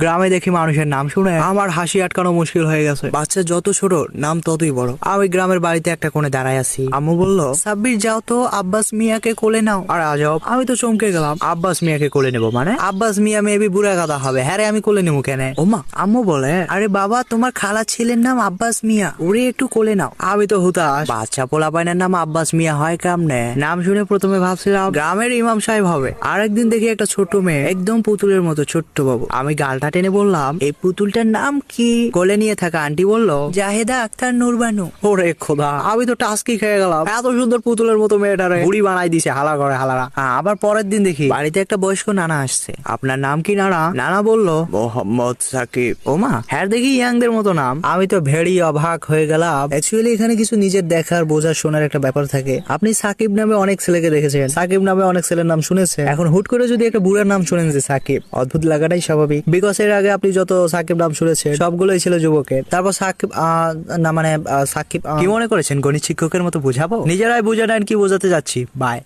গ্রামে দেখি মানুষের নাম শুনে আমার হাসি আটকানো মুশকিল হয়ে গেছে। বাচ্চা যত ছোট নাম ততই বড়। আমি গ্রামের বাড়িতে একটা কোণে দাঁড়ায় আছি। আম্মু বলল, সাব্বির যাও তো আব্বাস মিয়াকে কোলে নাও। আর আজব, আমি তো চমকে গেলাম। আব্বাস মিয়াকে কোলে নেবো মানে? আব্বাস মিয়া মেবি বুড়া গাদা হবে। হ্যাঁ রে, আমি কোলে নেবো কেন? ওমা, আম্মু বলে, আরে বাবা তোমার খালা ছেলের নাম আব্বাস মিয়া, ওরে একটু কোলে নাও। আমি তো হুতাশ, বাচ্চা পোলাপাইনের নাম আব্বাস মিয়া হয় কেমনে? নাম শুনে প্রথমে ভাবছিলাম গ্রামের ইমাম সাহেব হবে। আরেকদিন দেখি একটা ছোট মেয়ে, একদম পুতুলের মতো ছোট্ট বাবু। আমি গালটা টেনে বললাম, এই পুতুলটার নাম কি? কোলে নিয়ে থাকা আন্টি বলল, জাহেদা আক্তার নুরবানু। ওরে খোদা, আমি তো টাস্কি খেয়ে গেলাম। এত সুন্দর পুতুলের মতো মেয়েটারে বুড়ি বানাই দিছে হালা করে হালারা। আবার পরের দিন দেখি বাড়িতে একটা বয়স্ক নানা আসছে। আপনার নাম কি নানা? নানা বলল, মোহাম্মদ সাকিব। ওমা, হ্যাঁ দেখি ইয়াংদের মতো নাম। আমি তো ভেড়ি অবাক হয়ে গেলাম। অ্যাকচুয়ালি এখানে কিছু নিজের দেখার বোঝার শোনার একটা ব্যাপার থাকে। আপনি সাকিব নামে অনেক ছেলেকে দেখেছেন, সাকিব নামে অনেক ছেলের নাম শুনেছেন। এখন হুট করে যদি একটা বুড়ার নাম শুনেন যে সাকিব, অদ্ভুত লাগাটাই স্বাভাবিক। বিকজ এর আগে আপনি যত সাকিব নাম শুনেছেন সবগুলোই ছিল যুবকের। তারপর সাকিব না মানে সাকিব কি মনে করেছেন গণিত শিক্ষকের মতো বুঝাবো? নিজেরাই বুঝে নেন কি বোঝাতে যাচ্ছি। বাই।